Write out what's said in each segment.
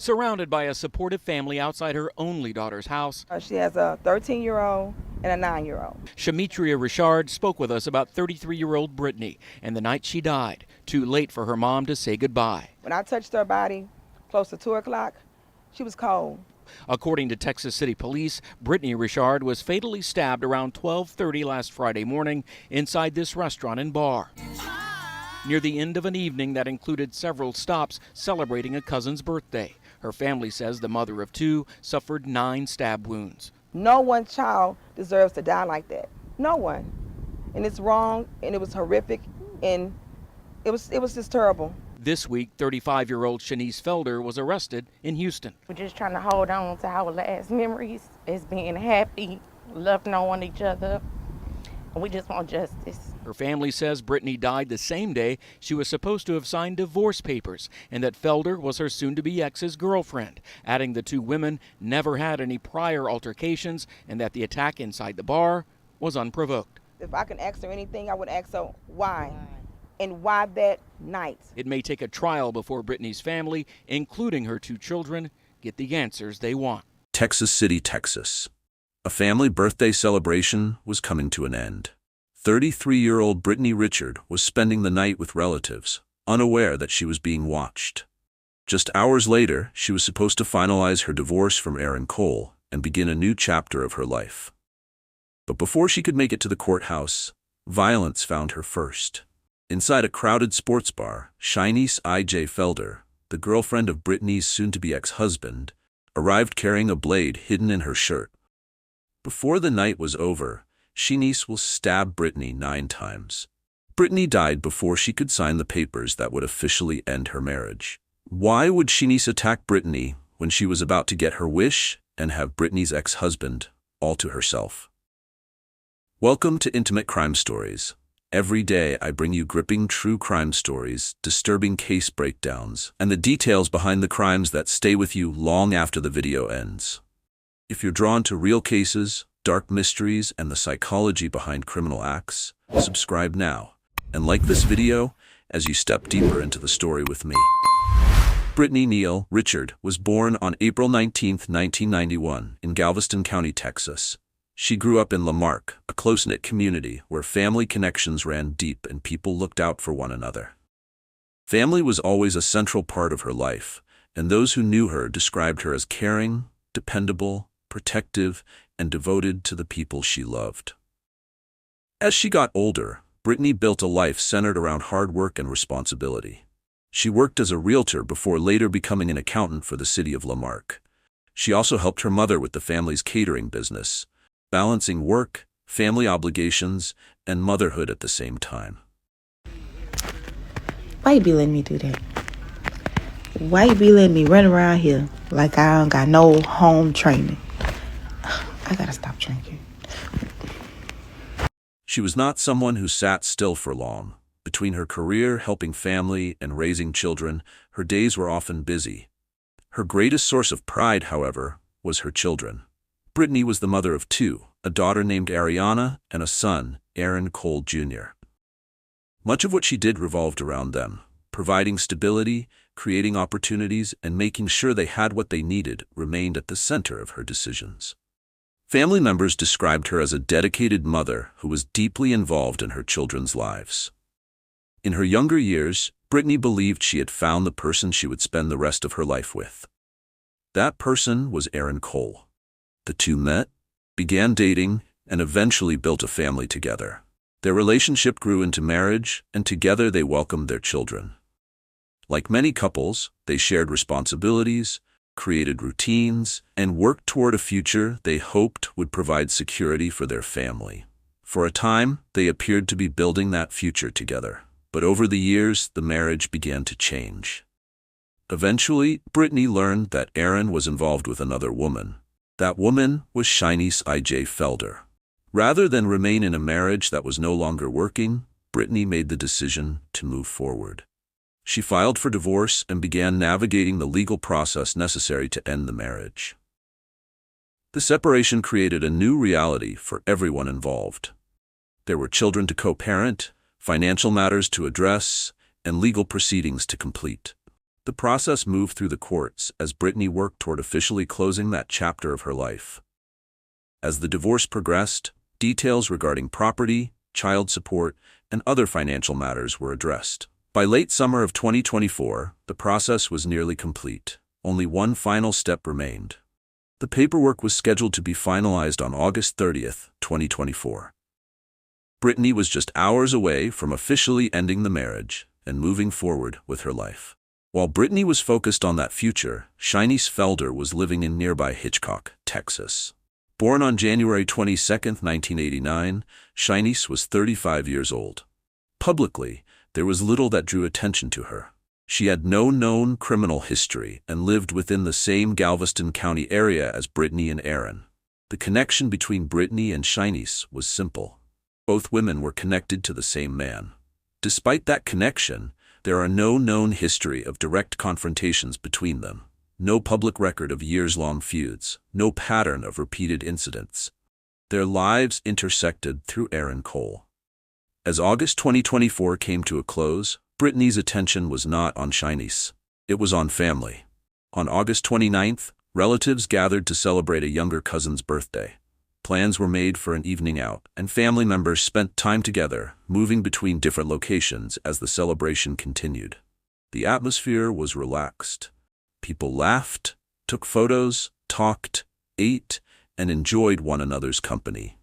Surrounded by a supportive family outside her only daughter's house, She has a 13-year-old and a 9-year-old. Shinyce Richard spoke with us about 33-year-old Brittany and the night she died, too late for her mom to say goodbye. When I touched her body close to 2 o'clock, she was cold. According to Texas City Police, Brittany Richard was fatally stabbed around 12:30 last Friday morning inside this restaurant and bar, near the end of an evening that included several stops celebrating a cousin's birthday. Her family says the mother of two suffered 9 stab wounds. No one child deserves to die like that. No one. And it's wrong, and it was horrific, and it was just terrible. This week, 35-year-old Shinyce Felder was arrested in Houston. We're just trying to hold on to our last memories as being happy, loving on each other, and we just want justice. Her family says Brittany died the same day she was supposed to have signed divorce papers, and that Felder was her soon-to-be ex's girlfriend, adding the two women never had any prior altercations and that the attack inside the bar was unprovoked. If I can ask her anything, I would ask her why. And why that night? It may take a trial before Brittany's family, including her 2 children, get the answers they want. Texas City, Texas. A family birthday celebration was coming to an end. 33-year-old Brittany Richard was spending the night with relatives, unaware that she was being watched. Just hours later, she was supposed to finalize her divorce from Erin Cole and begin a new chapter of her life. But before she could make it to the courthouse, violence found her first. Inside a crowded sports bar, Shinyce IJ Felder, the girlfriend of Brittany's soon-to-be ex-husband, arrived carrying a blade hidden in her shirt. Before the night was over, Shinyce will stab Brittany 9 times. Brittany died before she could sign the papers that would officially end her marriage. Why would Shinyce attack Brittany when she was about to get her wish and have Brittany's ex-husband all to herself? Welcome to Intimate Crime Stories. Every day I bring you gripping true crime stories, disturbing case breakdowns, and the details behind the crimes that stay with you long after the video ends. If you're drawn to real cases, dark mysteries, and the psychology behind criminal acts, subscribe now and like this video as you step deeper into the story with me. Brittany Neal Richard was born on April 19, 1991 in Galveston County, Texas. She grew up in Lamarck, a close-knit community where family connections ran deep and people looked out for one another. Family was always a central part of her life, and those who knew her described her as caring, dependable, protective, and devoted to the people she loved. As she got older, Brittany built a life centered around hard work and responsibility. She worked as a realtor before later becoming an accountant for the city of Lamarck. She also helped her mother with the family's catering business, balancing work, family obligations, and motherhood at the same time. Why you be letting me do that? Why you be letting me run around here like I don't got no home training? I gotta stop drinking. She was not someone who sat still for long. Between her career, helping family, and raising children, her days were often busy. Her greatest source of pride, however, was her children. Brittany was the mother of 2, a daughter named Ariana and a son, Erin Cole Jr. Much of what she did revolved around them. Providing stability, creating opportunities, and making sure they had what they needed remained at the center of her decisions. Family members described her as a dedicated mother who was deeply involved in her children's lives. In her younger years, Brittany believed she had found the person she would spend the rest of her life with. That person was Erin Cole. The two met, began dating, and eventually built a family together. Their relationship grew into marriage, and together they welcomed their children. Like many couples, they shared responsibilities, created routines, and worked toward a future they hoped would provide security for their family. For a time, they appeared to be building that future together. But over the years, the marriage began to change. Eventually, Brittany learned that Erin was involved with another woman. That woman was Shinyce IJ Felder. Rather than remain in a marriage that was no longer working, Brittany made the decision to move forward. She filed for divorce and began navigating the legal process necessary to end the marriage. The separation created a new reality for everyone involved. There were children to co-parent, financial matters to address, and legal proceedings to complete. The process moved through the courts as Brittany worked toward officially closing that chapter of her life. As the divorce progressed, details regarding property, child support, and other financial matters were addressed. By late summer of 2024, the process was nearly complete. Only one final step remained. The paperwork was scheduled to be finalized on August 30th, 2024. Brittany was just hours away from officially ending the marriage and moving forward with her life. While Brittany was focused on that future, Shinyce Felder was living in nearby Hitchcock, Texas. Born on January 22, 1989, Shinyce was 35 years old. Publicly, there was little that drew attention to her. She had no known criminal history and lived within the same Galveston County area as Brittany and Erin. The connection between Brittany and Shinyce was simple. Both women were connected to the same man. Despite that connection, there are no known history of direct confrontations between them, no public record of years-long feuds, no pattern of repeated incidents. Their lives intersected through Erin Cole. As August 2024 came to a close, Brittany's attention was not on Shinyce. It was on family. On August 29th, relatives gathered to celebrate a younger cousin's birthday. Plans were made for an evening out, and family members spent time together, moving between different locations as the celebration continued. The atmosphere was relaxed. People laughed, took photos, talked, ate, and enjoyed one another's company.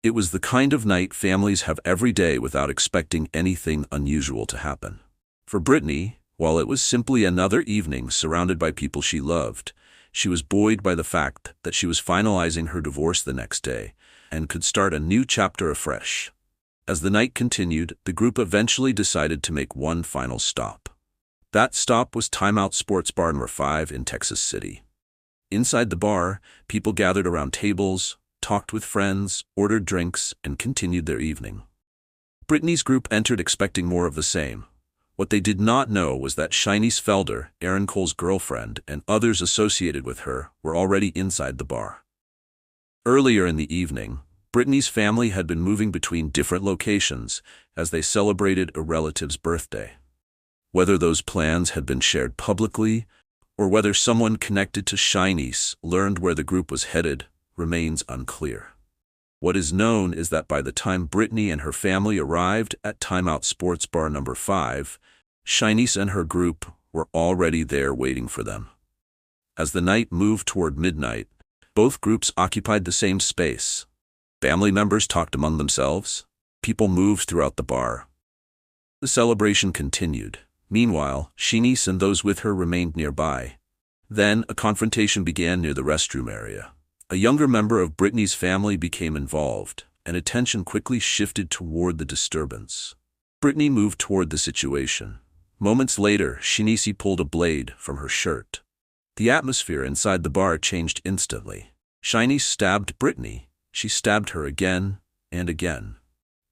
It was the kind of night families have every day without expecting anything unusual to happen. For Brittany, while it was simply another evening surrounded by people she loved, she was buoyed by the fact that she was finalizing her divorce the next day and could start a new chapter afresh. As the night continued, the group eventually decided to make one final stop. That stop was Timeout Sports Bar No. 5 in Texas City. Inside the bar, people gathered around tables, talked with friends, ordered drinks, and continued their evening. Brittany's group entered expecting more of the same. What they did not know was that Shinyce Felder, Erin Cole's girlfriend, and others associated with her were already inside the bar. Earlier in the evening, Brittany's family had been moving between different locations as they celebrated a relative's birthday. Whether those plans had been shared publicly, or whether someone connected to Shinyce learned where the group was headed, remains unclear. What is known is that by the time Brittany and her family arrived at Timeout Sports Bar No. 5, Shinyce and her group were already there waiting for them. As the night moved toward midnight, both groups occupied the same space. Family members talked among themselves. People moved throughout the bar. The celebration continued. Meanwhile, Shinyce and those with her remained nearby. Then, a confrontation began near the restroom area. A younger member of Brittany's family became involved, and attention quickly shifted toward the disturbance. Brittany moved toward the situation. Moments later, Shinyce pulled a blade from her shirt. The atmosphere inside the bar changed instantly. Shinyce stabbed Brittany. She stabbed her again and again.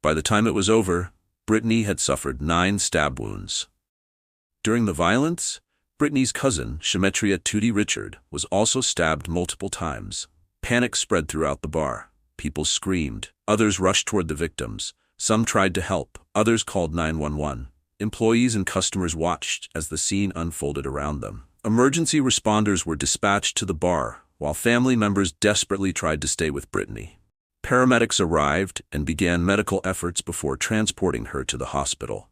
By the time it was over, Brittany had suffered 9 stab wounds. During the violence, Brittany's cousin, Brittany Richard, was also stabbed multiple times. Panic spread throughout the bar. People screamed. Others rushed toward the victims. Some tried to help. Others called 911. Employees and customers watched as the scene unfolded around them. Emergency responders were dispatched to the bar, while family members desperately tried to stay with Brittany. Paramedics arrived and began medical efforts before transporting her to the hospital.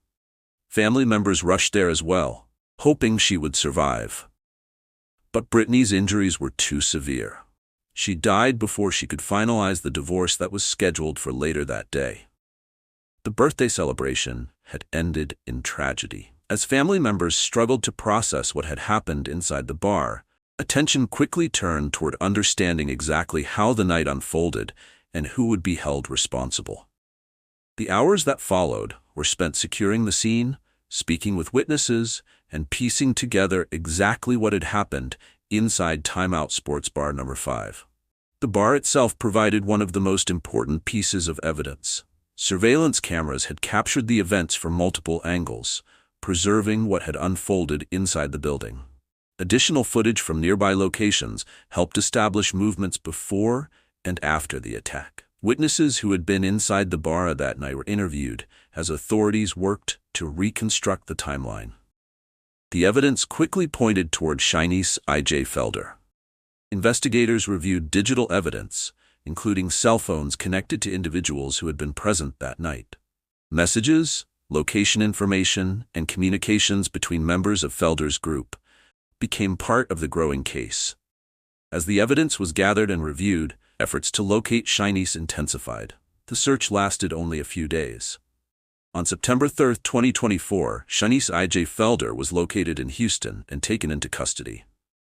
Family members rushed there as well, hoping she would survive. But Brittany's injuries were too severe. She died before she could finalize the divorce that was scheduled for later that day. The birthday celebration had ended in tragedy. As family members struggled to process what had happened inside the bar, attention quickly turned toward understanding exactly how the night unfolded and who would be held responsible. The hours that followed were spent securing the scene, speaking with witnesses, and piecing together exactly what had happened inside Timeout Sports Bar No. 5. The bar itself provided one of the most important pieces of evidence. Surveillance cameras had captured the events from multiple angles, preserving what had unfolded inside the building. Additional footage from nearby locations helped establish movements before and after the attack. Witnesses who had been inside the bar that night were interviewed as authorities worked to reconstruct the timeline. The evidence quickly pointed toward Shinyce IJ Felder. Investigators reviewed digital evidence, including cell phones connected to individuals who had been present that night. Messages, location information, and communications between members of Felder's group became part of the growing case. As the evidence was gathered and reviewed, efforts to locate Shinyce intensified. The search lasted only a few days. On September 3, 2024, Shinyce IJ Felder was located in Houston and taken into custody.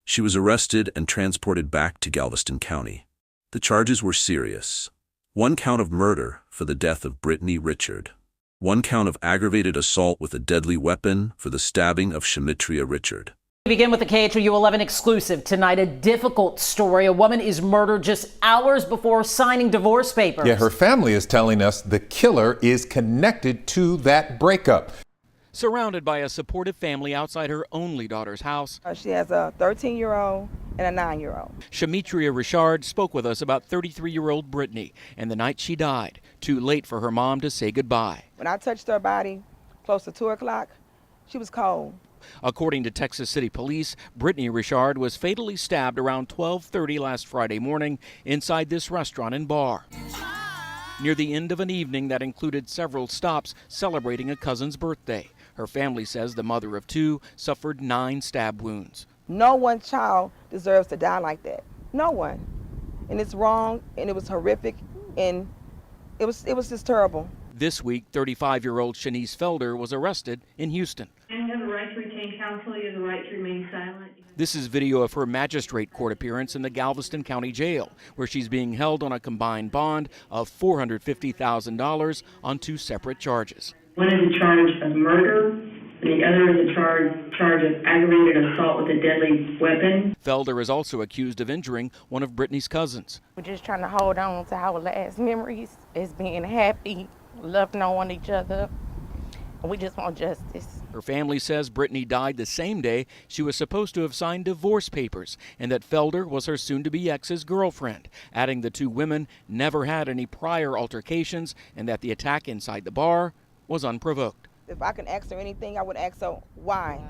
She was arrested and transported back to Galveston County. The charges were serious. 1 count of murder for the death of Brittany Richard. 1 count of aggravated assault with a deadly weapon for the stabbing of Brittany Richard. We begin with the KHOU 11 exclusive. Tonight, a difficult story. A woman is murdered just hours before signing divorce papers. Yeah, her family is telling us the killer is connected to that breakup. Surrounded by a supportive family outside her only daughter's house, She has a 13-year-old and a 9-year-old. Shinyce Richard spoke with us about 33-year-old Brittany and the night she died, too late for her mom to say goodbye. When I touched her body close to 2 o'clock, she was cold. According to Texas City Police, Brittany Richard was fatally stabbed around 12:30 last Friday morning inside this restaurant and bar, near the end of an evening that included several stops celebrating a cousin's birthday. Her family says the mother of 2 suffered 9 stab wounds. No one child deserves to die like that. No one. And it's wrong, and it was horrific, and it was just terrible. This week, 35-year-old Shinyce Felder was arrested in Houston. You have the right to retain counsel. You have the right to remain silent. This is video of her magistrate court appearance in the Galveston County Jail, where she's being held on a combined bond of $450,000 on 2 separate charges. One is a charge of murder, and the other is a charge of aggravated assault with a deadly weapon. Felder is also accused of injuring one of Brittany's cousins. We're just trying to hold on to our last memories as being happy, loving on each other, and we just want justice. Her family says Brittany died the same day she was supposed to have signed divorce papers, and that Felder was her soon-to-be ex's girlfriend, adding the 2 women never had any prior altercations and that the attack inside the bar was unprovoked. If I can ask her anything, I would ask her why.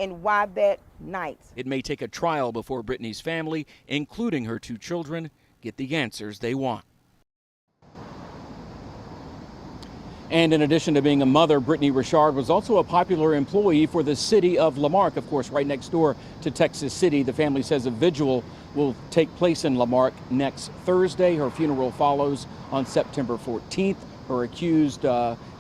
And why that night. It may take a trial before Brittany's family, including her 2 children, get the answers they want. And in addition to being a mother, Brittany Richard was also a popular employee for the city of Lamarck, of course, right next door to Texas City. The family says a vigil will take place in Lamarck next Thursday. Her funeral follows on September 14th. Her accused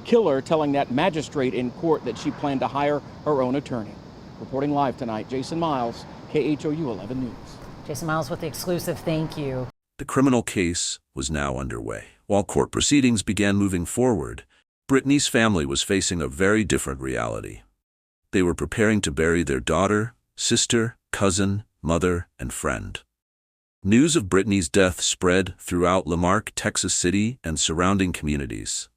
killer telling that magistrate in court that she planned to hire her own attorney. Reporting live tonight, Jason Miles, KHOU 11 News. Jason Miles with the exclusive. Thank you. The criminal case was now underway. While court proceedings began moving forward, Brittany's family was facing a very different reality. They were preparing to bury their daughter, sister, cousin, mother, and friend. News of Brittany's death spread throughout Lamarck, Texas City, and surrounding communities.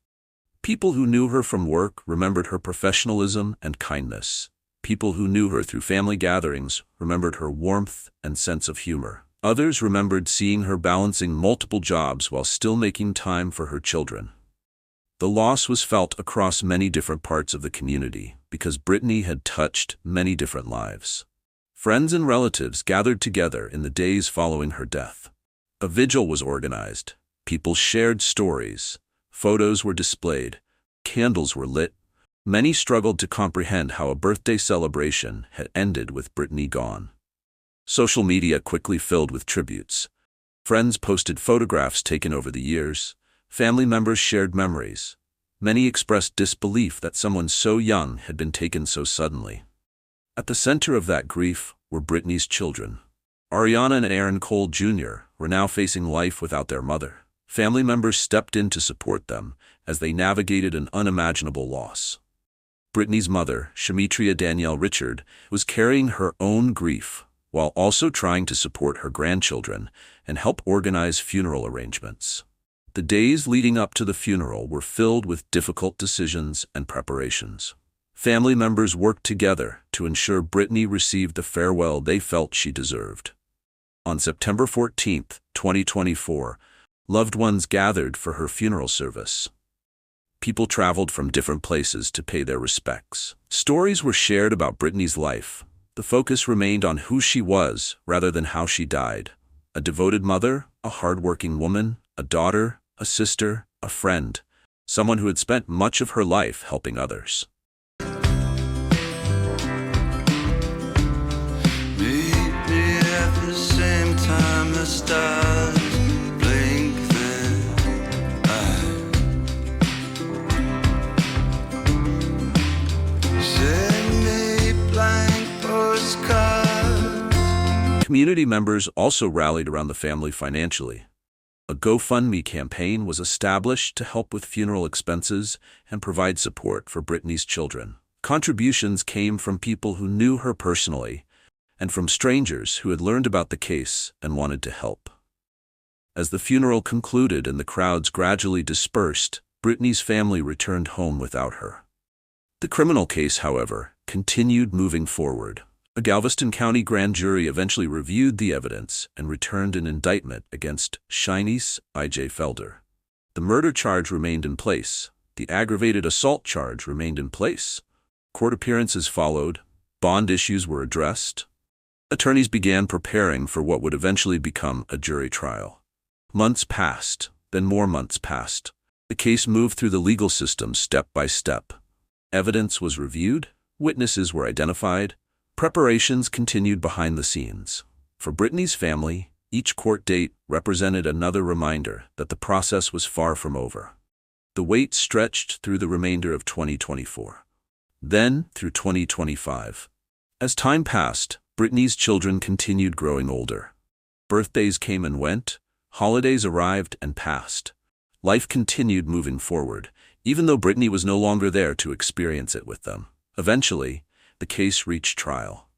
People who knew her from work remembered her professionalism and kindness. People who knew her through family gatherings remembered her warmth and sense of humor. Others remembered seeing her balancing multiple jobs while still making time for her children. The loss was felt across many different parts of the community because Brittany had touched many different lives. Friends and relatives gathered together in the days following her death. A vigil was organized. People shared stories. Photos were displayed. Candles were lit. Many struggled to comprehend how a birthday celebration had ended with Brittany gone. Social media quickly filled with tributes. Friends posted photographs taken over the years. Family members shared memories. Many expressed disbelief that someone so young had been taken so suddenly. At the center of that grief were Brittany's children. Ariana and Erin Cole Jr. were now facing life without their mother. Family members stepped in to support them as they navigated an unimaginable loss. Brittany's mother, Brittany Richard, was carrying her own grief while also trying to support her grandchildren and help organize funeral arrangements. The days leading up to the funeral were filled with difficult decisions and preparations. Family members worked together to ensure Brittany received the farewell they felt she deserved. On September 14, 2024, loved ones gathered for her funeral service. People traveled from different places to pay their respects. Stories were shared about Brittany's life. The focus remained on who she was rather than how she died. A devoted mother, a hardworking woman, a daughter, a sister, a friend, someone who had spent much of her life helping others. Community members also rallied around the family financially. A GoFundMe campaign was established to help with funeral expenses and provide support for Brittany's children. Contributions came from people who knew her personally and from strangers who had learned about the case and wanted to help. As the funeral concluded and the crowds gradually dispersed, Brittany's family returned home without her. The criminal case, however, continued moving forward. A Galveston County grand jury eventually reviewed the evidence and returned an indictment against Shinyce IJ Felder. The murder charge remained in place. The aggravated assault charge remained in place. Court appearances followed. Bond issues were addressed. Attorneys began preparing for what would eventually become a jury trial. Months passed, then more months passed. The case moved through the legal system step by step. Evidence was reviewed. Witnesses were identified. Preparations continued behind the scenes. For Brittany's family, each court date represented another reminder that the process was far from over. The wait stretched through the remainder of 2024, then through 2025. As time passed, Brittany's children continued growing older. Birthdays came and went, holidays arrived and passed. Life continued moving forward, even though Brittany was no longer there to experience it with them. Eventually, the case reached trial.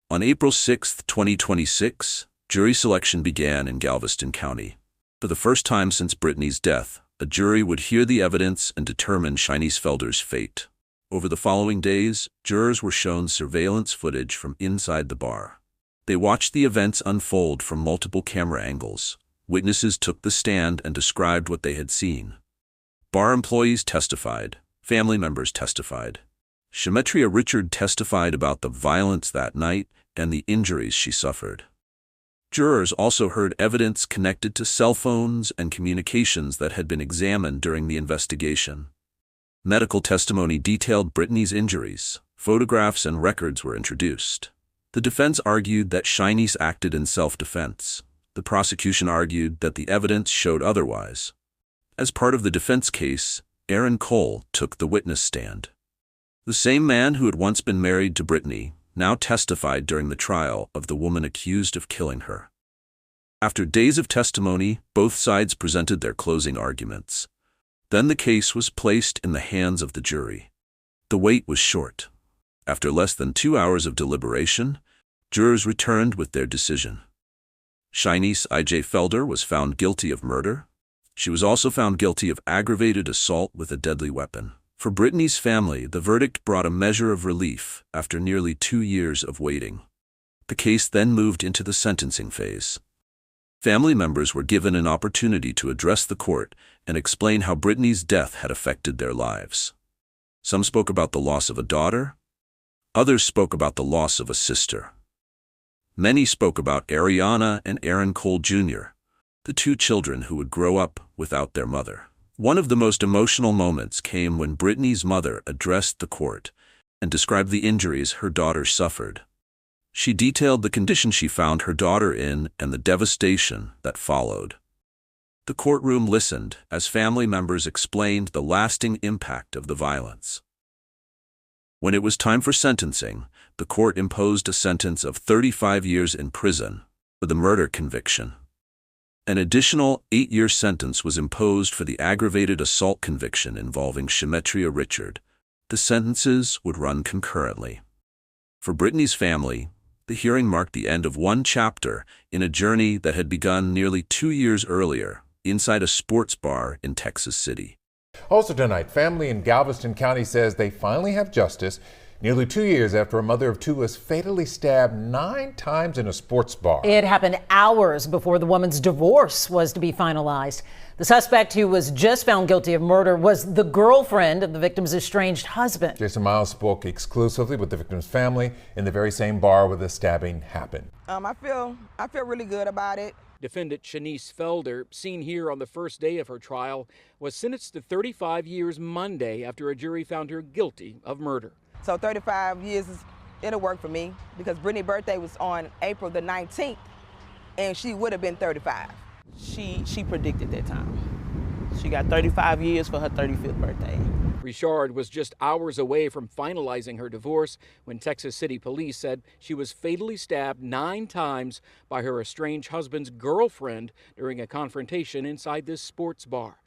On April 6, 2026, jury selection began in Galveston County. For the first time since Brittany's death, a jury would hear the evidence and determine Shinyce Felder's fate. Over the following days, jurors were shown surveillance footage from inside the bar. They watched the events unfold from multiple camera angles. Witnesses took the stand and described what they had seen. Bar employees testified. Family members testified. Brittany Richard testified about the violence that night and the injuries she suffered. Jurors also heard evidence connected to cell phones and communications that had been examined during the investigation. Medical testimony detailed Brittany's injuries. Photographs and records were introduced. The defense argued that Shinyce acted in self-defense. The prosecution argued that the evidence showed otherwise. As part of the defense case, Erin Cole took the witness stand. The same man who had once been married to Brittany now testified during the trial of the woman accused of killing her. After days of testimony, both sides presented their closing arguments. Then the case was placed in the hands of the jury. The wait was short. After less than 2 hours of deliberation, jurors returned with their decision. Shinyce IJ Felder was found guilty of murder. She was also found guilty of aggravated assault with a deadly weapon. For Brittany's family, the verdict brought a measure of relief after nearly 2 years of waiting. The case then moved into the sentencing phase. Family members were given an opportunity to address the court and explain how Brittany's death had affected their lives. Some spoke about the loss of a daughter. Others spoke about the loss of a sister. Many spoke about Ariana and Erin Cole Jr., the 2 children who would grow up without their mother. One of the most emotional moments came when Brittany's mother addressed the court and described the injuries her daughter suffered. She detailed the condition she found her daughter in and the devastation that followed. The courtroom listened as family members explained the lasting impact of the violence. When it was time for sentencing, the court imposed a sentence of 35 years in prison for the murder conviction. An additional 8-year sentence was imposed for the aggravated assault conviction involving Brittany Richard. The sentences would run concurrently. For Brittany's family, the hearing marked the end of one chapter in a journey that had begun nearly 2 years earlier inside a sports bar in Texas City. Also tonight, family in Galveston County says they finally have justice Nearly 2 years after a mother of two was fatally stabbed 9 times in a sports bar. It happened hours before the woman's divorce was to be finalized. The suspect, who was just found guilty of murder, was the girlfriend of the victim's estranged husband. Jason Miles spoke exclusively with the victim's family in the very same bar where the stabbing happened. I feel really good about it. Defendant Shinyce Felder, seen here on the first day of her trial, was sentenced to 35 years Monday after a jury found her guilty of murder. So 35 years, it'll work for me because Brittany's birthday was on April the 19th, and she would have been 35. She predicted that time. She got 35 years for her 35th birthday. Richard was just hours away from finalizing her divorce when Texas City police said she was fatally stabbed 9 times by her estranged husband's girlfriend during a confrontation inside this sports bar.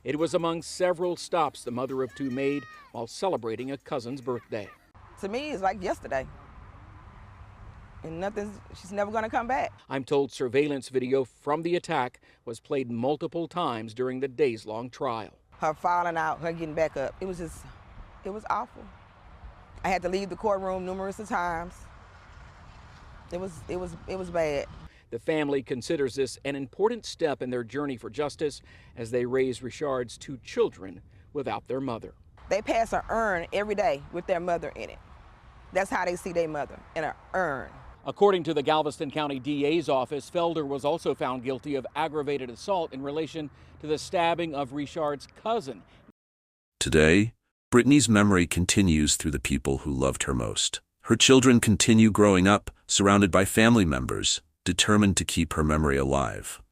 It was among several stops the mother of two made while celebrating a cousin's birthday. To me, it's like yesterday. And she's never gonna come back. I'm told surveillance video from the attack was played multiple times during the days-long trial. Her falling out, her getting back up. It was awful. I had to leave the courtroom numerous times. It was bad. The family considers this an important step in their journey for justice as they raise Richard's 2 children without their mother. They pass an urn every day with their mother in it. That's how they see their mother, in an urn. According to the Galveston County DA's office, Felder was also found guilty of aggravated assault in relation to the stabbing of Richard's cousin. Today, Brittany's memory continues through the people who loved her most. Her children continue growing up, surrounded by family members, determined to keep her memory alive.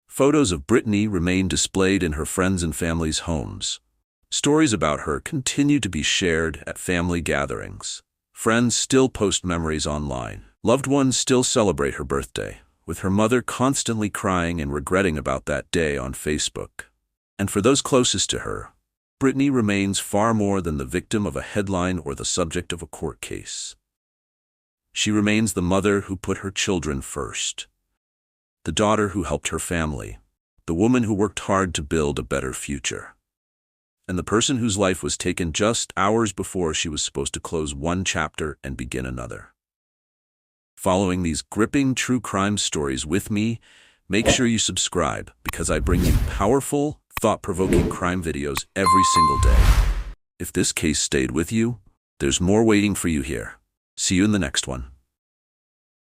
Photos of Brittany remain displayed in her friends' and family's homes. Stories about her continue to be shared at family gatherings. Friends still post memories online. Loved ones still celebrate her birthday, with her mother constantly crying and regretting about that day on Facebook. And for those closest to her, Brittany remains far more than the victim of a headline or the subject of a court case. She remains the mother who put her children first, the daughter who helped her family, the woman who worked hard to build a better future, and the person whose life was taken just hours before she was supposed to close one chapter and begin another. Following these gripping true crime stories with me, make sure you subscribe because I bring you powerful, thought-provoking crime videos every single day. If this case stayed with you, there's more waiting for you here. See you in the next one.